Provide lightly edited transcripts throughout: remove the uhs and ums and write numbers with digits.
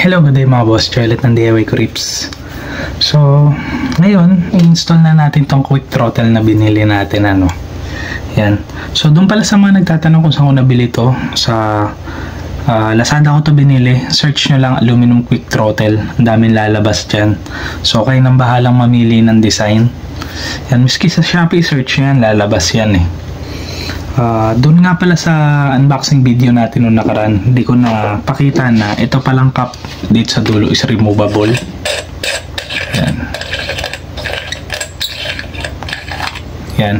Hello, good day mga boss. Joy ulit ng DIY Crips. So, ngayon, i-install na natin tong quick throttle na binili natin. Yan. So, doon pala sa mga nagtatanong kung saan ko nabili to, sa Lazada ko to binili. Search nyo lang aluminum quick throttle. Ang daming lalabas dyan. So, kayo nang bahalang mamili ng design. Yan, miski sa Shopee, search nyo yan, lalabas yan eh. Doon nga pala sa unboxing video natin noong nakaraan, hindi ko na pakita na ito palang cup dito sa dulo is removable. Yan. Yan.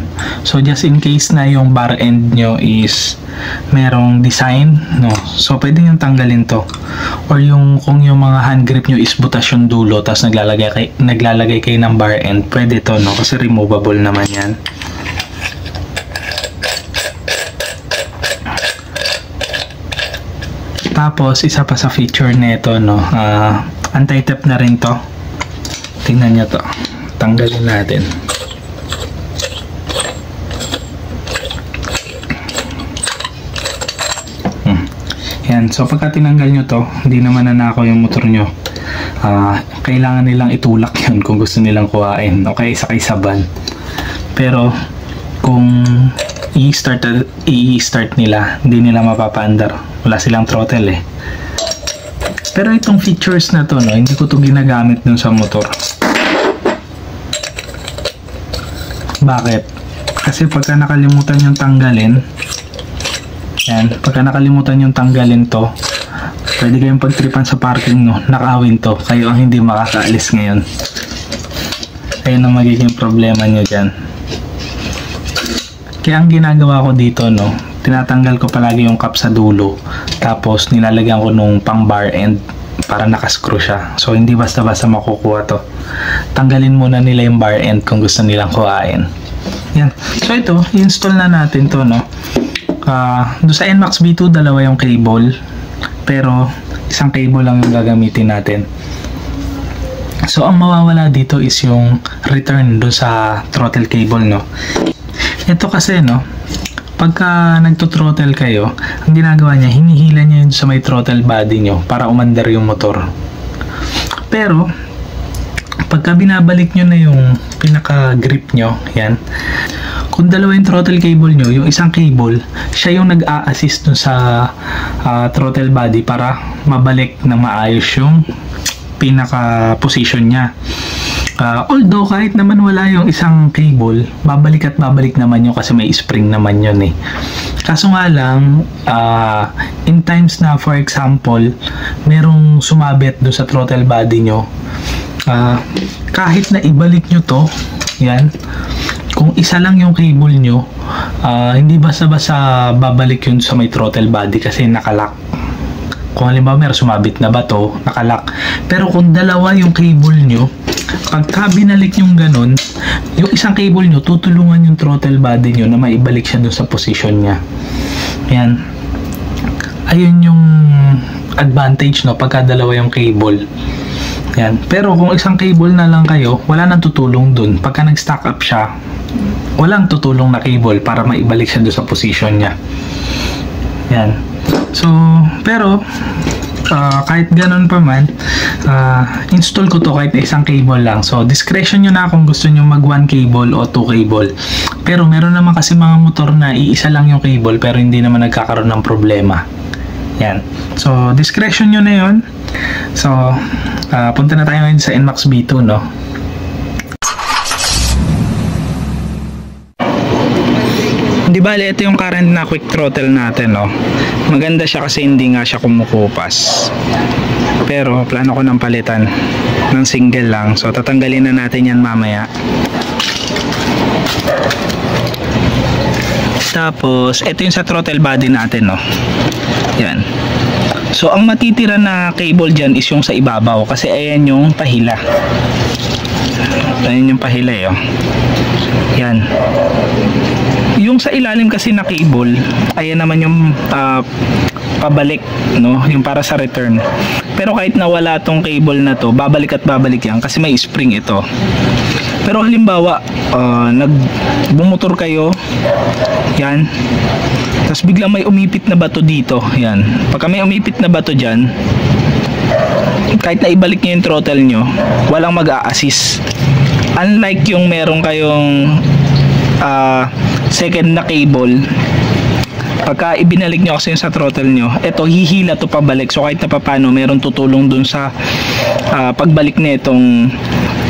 So just in case na yung bar end nyo is merong design, no? So pwede nyo tanggalin to. Or kung yung mga hand grip nyo is butas yung dulo tapos naglalagay kayo ng bar end, pwede to, no? Kasi removable naman yan. Tapos, isa pa sa feature nito, no, anti-tap na rin to. Tingnan nyo to. Tanggalin natin. Yan. So, pagka tinanggal nyo to, hindi naman nanakaw yung motor nyo. Kailangan nilang itulak yun kung gusto nilang kuhain. Okay, sakay sa van. Pero, kung i-start nila, hindi nila mapapaandar. Wala silang throttle eh. Pero itong features na to, no, hindi ko to ginagamit dun sa motor. Bakit? Kasi pagka nakalimutan yung tanggalin, yan, pagka nakalimutan yung tanggalin to, pwede kayong pagtripan sa parking, no, nakawin to. Kayo ang hindi makakaalis ngayon. Ayun ang magiging problema nyo dyan. Kaya ang ginagawa ko dito, no, tinatanggal ko palagi yung cup sa dulo, tapos nilalagyan ko nung pang bar end para nakascrew siya. So hindi basta-basta makukuha to. Tanggalin muna nila yung bar end kung gusto nilang kuhain. Yan. So ito, i-install na natin to, no. Doon sa NMAX V2, dalawa yung cable, pero isang cable lang yung gagamitin natin. So ang mawawala dito is yung return doon sa throttle cable, no. Ito kasi, no, pagka nagto-throttle kayo, ang ginagawa niya, hinihila niya yun sa may throttle body nyo para umandar yung motor. Pero, pagka binabalik nyo na yung pinaka-grip nyo, yan, kung dalawa yung throttle cable nyo, yung isang cable, siya yung nag-a-assist dun sa throttle body para mabalik na maayos yung pinaka-position niya. Although kahit naman wala yung isang cable, babalik at babalik naman yun kasi may spring naman yun eh. Kaso nga lang, in times na for example, merong sumabit doon sa throttle body nyo, kahit na ibalik nyo to, yan, kung isa lang yung cable nyo, hindi basta-basta babalik yun sa may throttle body kasi nakalock. Kung halimbawa meron sumabit na bato, nakalock. Pero kung dalawa yung cable nyo, pagka binalik yung ganun, yung isang cable nyo, tutulungan yung throttle body nyo na maibalik siya dun sa position niya. Yan. Ayun yung advantage, no, pagka dalawa yung cable. Yan. Pero kung isang cable na lang kayo, wala nang tutulong dun. Pagka nag-stack up siya, walang tutulong na cable para maibalik siya dun sa position niya. Yan. So, pero kahit ganun pa man, install ko to kahit isang cable lang. So discretion nyo na kung gusto nyo mag 1 cable o 2 cable. Pero meron naman kasi mga motor na iisa lang yung cable pero hindi naman nagkakaroon ng problema. Yan. So discretion nyo na yun. So punta na tayo ngayon sa NMAX V2, no. Di bale, ito yung current na quick throttle natin, no. Maganda siya kasi hindi nga siya kumukupas. Pero plano ko nang palitan ng single lang. So tatanggalin na natin yan mamaya. Tapos ito yung sa throttle body natin, no. Yan. So ang matitira na cable dyan is yung sa ibabaw kasi ayan yung pahila. Ayan yung pahila eh, oh. Yan. Yung sa ilalim kasi na cable, ayan naman yung pabalik, no, yung para sa return. Pero kahit nawala tong cable na to, babalik at babalik yan kasi may spring ito. Pero halimbawa, bumumotor kayo, yan, tapos biglang may umipit na bato dito, yan. Pagka may umipit na bato dyan, kahit na ibalik nyo yung throttle nyo, walang mag-a-assist. Unlike yung meron kayong second na cable, pagka ibinalik nyo kasi yung sa throttle nyo, eto hihila to pabalik. So kahit na papano, meron tutulong dun sa pagbalik na itong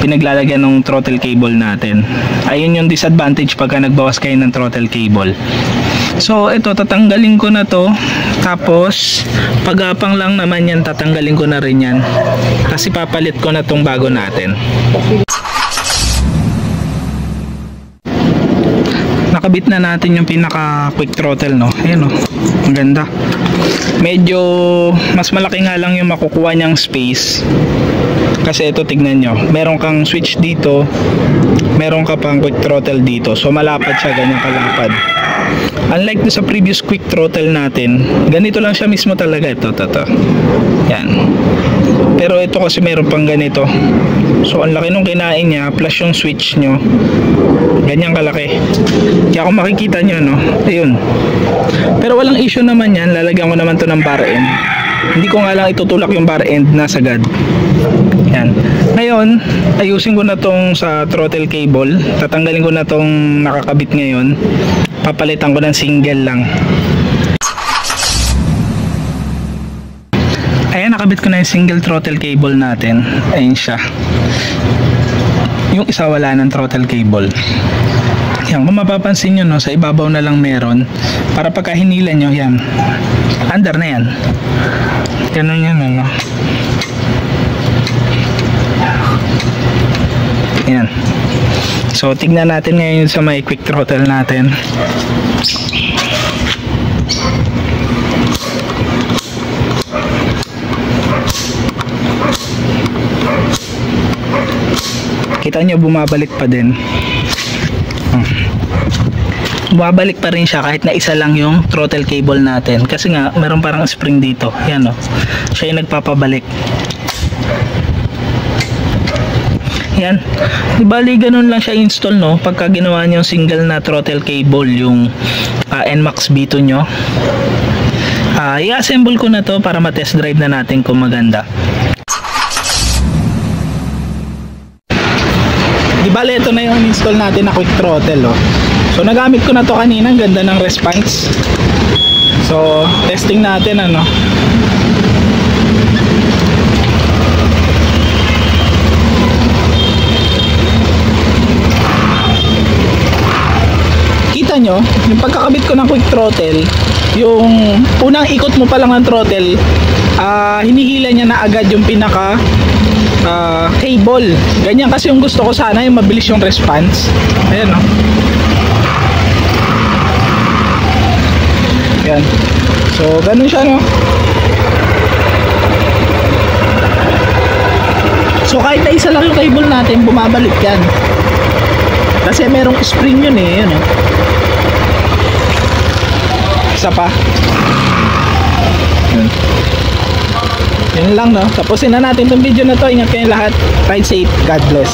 pinaglalagyan ng throttle cable natin. Ayun yung disadvantage pagka nagbawas kayo ng throttle cable. So ito, tatanggalin ko na to. Tapos pagapang lang naman yan, tatanggalin ko na rin yan, kasi papalit ko na tong bago natin. Nakabit na natin yung pinaka quick throttle, no? Ayan, no? Ang ganda. Medyo mas malaki nga lang yung makukuha niyang space, kasi ito, tignan nyo, meron kang switch dito, meron ka pang quick throttle dito. So malapad siya, ganyan kalapad. Unlike sa previous quick throttle natin, ganito lang siya mismo talaga. Ito. Yan. Pero ito kasi meron pang ganito. So ang laki nung kinain niya, plus yung switch nyo, ganyan kalaki. Kaya kung makikita nyo, no, ayun. Pero walang issue naman yan. Lalagyan ko naman to ng bar end. Hindi ko nga lang itutulak yung bar end na sagad. Yan. Ngayon, ayusin ko na tong sa throttle cable. Tatanggalin ko na tong nakakabit ngayon. Papalitan ko ng single lang. Ayan, nakabit ko na yung single throttle cable natin. Ayan siya. Yung isa wala ng throttle cable. Yan, kung mapapansin nyo, no, sa ibabaw na lang meron. Para pagka hinila nyo, yan, under na yan. Ganun yan, ano. Yan. So tignan natin ngayon sa may quick throttle natin. Kita nyo, bumabalik pa din. Bumabalik pa rin siya kahit na isa lang yung throttle cable natin, kasi nga meron parang spring dito. Yan, no? Siya yung nagpapabalik. Yan. Di bali ganun lang siya install, no? Pagka ginawa niyo yung single na throttle cable, yung NMAX B2 nyo. I-assemble ko na to para ma-test drive na natin kung maganda. Di bali ito na yung install natin na quick throttle, oh. So nagamit ko na to kanina, ang ganda ng response. So testing natin, ano. Kita nyo, yung pagkakabit ko ng quick throttle, yung unang ikot mo pa lang ng throttle, hinihila niya na agad yung pinaka cable. Ganyan kasi yung gusto ko sana, yung mabilis yung response. Ayan, no? Ayan. So ganun siya, no? So kahit na isa lang yung cable natin, bumabalik yan. Kasi merong spring yun, eh. Yun, eh. Isa pa. Yun lang, no? Tapusin na natin itong video na to. Ingat kayo lahat. Ride safe. God bless.